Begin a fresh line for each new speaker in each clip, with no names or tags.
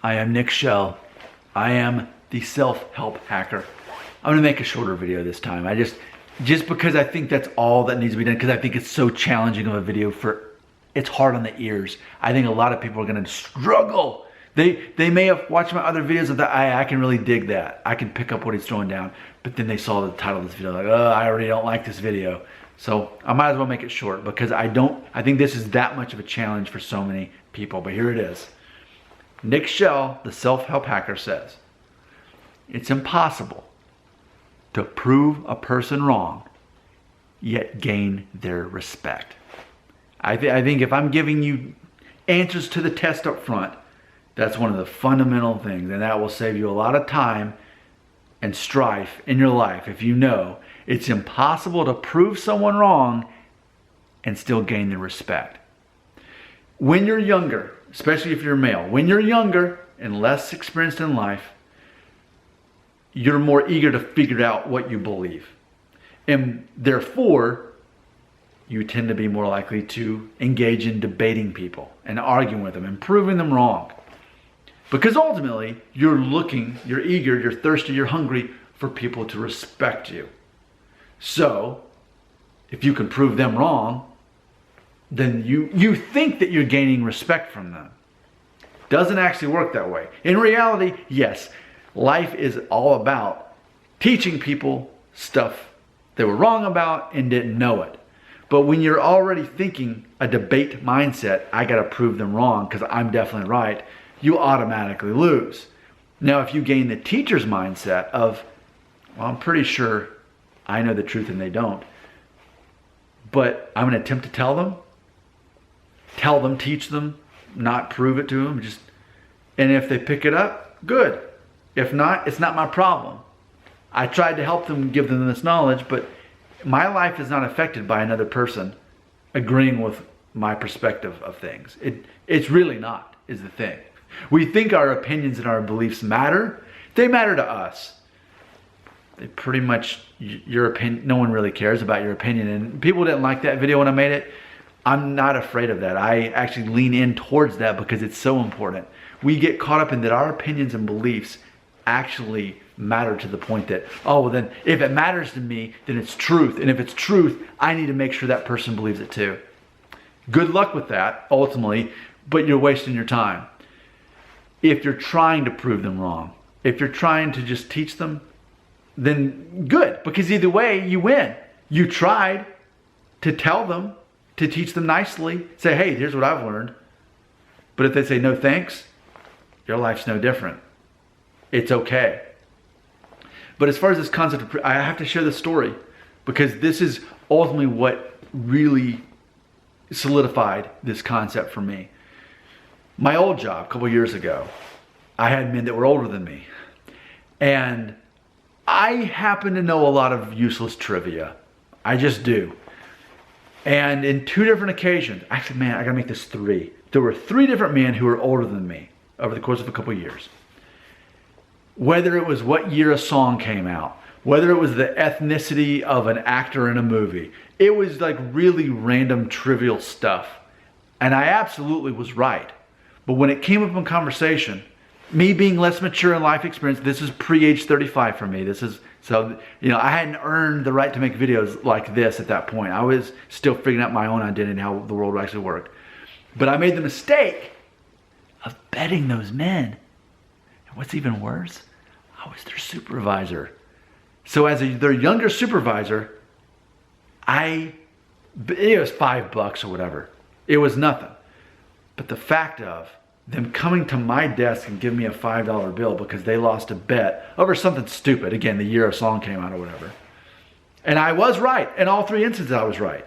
I am Nick Shell. I am the self-help hacker. I'm gonna make a shorter video this time. Just because I think that's all that needs to be done, because I think it's so challenging of a video it's hard on the ears. I think a lot of people are gonna struggle. They may have watched my other videos of that. I can really dig that. I can pick up what he's throwing down, but then they saw the title of this video, like, oh, I already don't like this video. So I might as well make it short because I think this is that much of a challenge for so many people, but here it is. Nick Shell, the self-help hacker, says, it's impossible to prove a person wrong, yet gain their respect. I think if I'm giving you answers to the test up front, that's one of the fundamental things, and that will save you a lot of time and strife in your life if you know it's impossible to prove someone wrong and still gain their respect. When you're younger, especially if you're male, when you're younger and less experienced in life, you're more eager to figure out what you believe. And therefore, you tend to be more likely to engage in debating people and arguing with them and proving them wrong. Because ultimately, you're eager, you're thirsty, you're hungry for people to respect you. So, if you can prove them wrong, then you think that you're gaining respect from them. Doesn't actually work that way. In reality, yes, life is all about teaching people stuff they were wrong about and didn't know it. But when you're already thinking a debate mindset, I gotta prove them wrong because I'm definitely right, you automatically lose. Now, if you gain the teacher's mindset of, well, I'm pretty sure I know the truth and they don't, but I'm gonna attempt to tell them, teach them, not prove it to them, and if they pick it up, good. If not, it's not my problem. I tried to help them, give them this knowledge, but my life is not affected by another person agreeing with my perspective of things. It's really not, is the thing. We think our opinions and our beliefs matter. They matter to us. They pretty much, your opinion, no one really cares about your opinion. And people didn't like that video when I made it. I'm not afraid of that. I actually lean in towards that because it's so important. We get caught up in that our opinions and beliefs actually matter to the point that, oh, well then, if it matters to me, then it's truth. And if it's truth, I need to make sure that person believes it too. Good luck with that, ultimately, but you're wasting your time. If you're trying to prove them wrong, if you're trying to just teach them, then good, because either way, you win. You tried to tell them, to teach them nicely, say, hey, here's what I've learned. But if they say no thanks, your life's no different. It's okay. But as far as this concept, I have to share this story because this is ultimately what really solidified this concept for me. My old job, a couple years ago, I had men that were older than me. And I happen to know a lot of useless trivia. I just do. And in 2 different occasions, actually, man, I gotta make this 3. There were 3 different men who were older than me over the course of a couple years. Whether it was what year a song came out, whether it was the ethnicity of an actor in a movie, it was like really random trivial stuff. And I absolutely was right. But when it came up in conversation, me being less mature in life experience, this is pre-age 35 for me. So, I hadn't earned the right to make videos like this at that point. I was still figuring out my own identity and how the world actually worked. But I made the mistake of betting those men. And what's even worse, I was their supervisor. So as their younger supervisor, it was $5 or whatever. It was nothing. But the fact of them coming to my desk and giving me a $5 bill because they lost a bet over something stupid, again, the year a song came out or whatever. And I was right. In all 3 instances, I was right.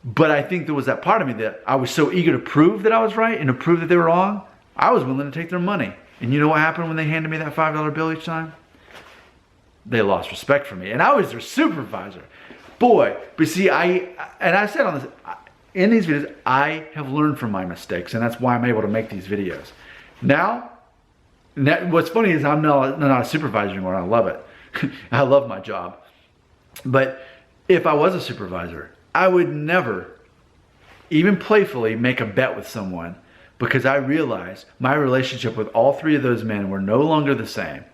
But I think there was that part of me that I was so eager to prove that I was right and to prove that they were wrong, I was willing to take their money. And you know what happened when they handed me that $5 bill each time? They lost respect for me. And I was their supervisor. Boy, but see, I said on this, in these videos, I have learned from my mistakes, and that's why I'm able to make these videos. Now, what's funny is I'm not a supervisor anymore, and I love it. I love my job. But if I was a supervisor, I would never, even playfully, make a bet with someone because I realized my relationship with all three of those men were no longer the same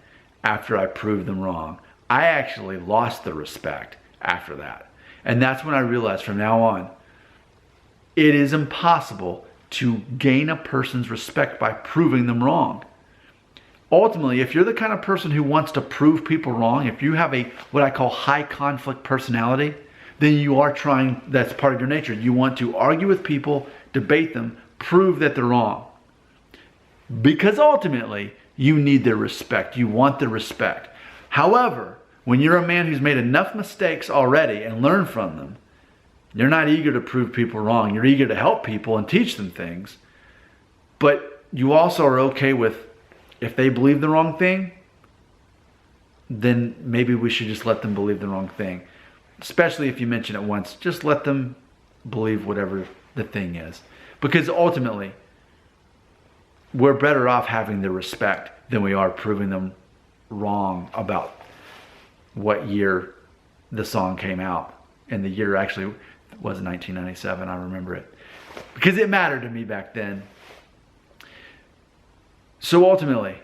after I proved them wrong. I actually lost the respect after that. And that's when I realized from now on, it is impossible to gain a person's respect by proving them wrong. Ultimately, if you're the kind of person who wants to prove people wrong, if you have a what I call high conflict personality, then you are trying, that's part of your nature. You want to argue with people, debate them, prove that they're wrong. Because ultimately, you need their respect. You want their respect. However, when you're a man who's made enough mistakes already and learned from them, you're not eager to prove people wrong. You're eager to help people and teach them things. But you also are okay with, if they believe the wrong thing, then maybe we should just let them believe the wrong thing. Especially if you mention it once, just let them believe whatever the thing is. Because ultimately, we're better off having their respect than we are proving them wrong about what year the song came out. And the year actually was 1997, I remember it. Because it mattered to me back then. So ultimately,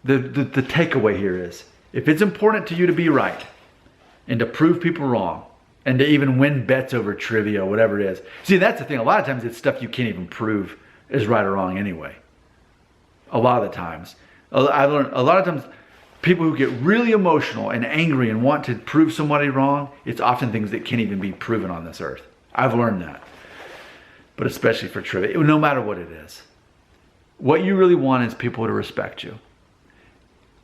the takeaway here is, if it's important to you to be right, and to prove people wrong, and to even win bets over trivia, whatever it is. See, that's the thing. A lot of times it's stuff you can't even prove is right or wrong anyway. A lot of the times. I've learned a lot of times people who get really emotional and angry and want to prove somebody wrong, it's often things that can't even be proven on this earth. I've learned that. But especially for trivia, no matter what it is. What you really want is people to respect you.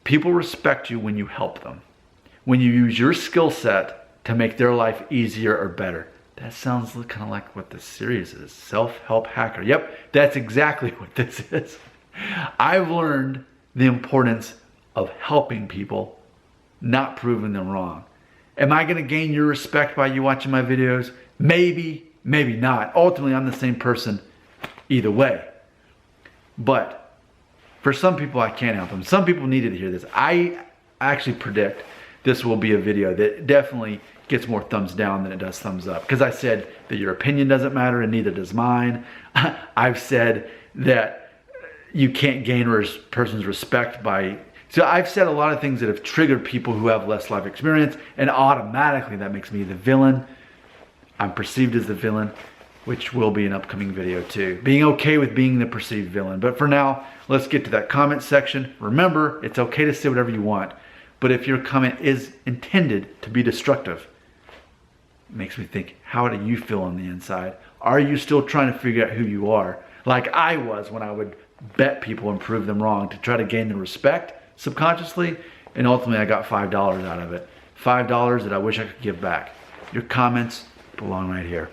People respect you when you help them. When you use your skill set to make their life easier or better. That sounds kind of like what this series is. Self-help hacker. Yep, that's exactly what this is. I've learned the importance of helping people, not proving them wrong. Am I going to gain your respect by you watching my videos? Maybe, maybe not. Ultimately, I'm the same person either way. But for some people, I can't help them. Some people needed to hear this. I actually predict this will be a video that definitely gets more thumbs down than it does thumbs up. Because I said that your opinion doesn't matter and neither does mine. I've said that you can't gain a person's respect by... So I've said a lot of things that have triggered people who have less life experience, and automatically that makes me the villain. I'm perceived as the villain, which will be an upcoming video too. Being okay with being the perceived villain. But for now, let's get to that comment section. Remember, it's okay to say whatever you want. But if your comment is intended to be destructive, it makes me think, how do you feel on the inside? Are you still trying to figure out who you are? Like I was when I would bet people and prove them wrong to try to gain their respect subconsciously. And ultimately I got $5 out of it. $5 that I wish I could give back. Your comments belong right here.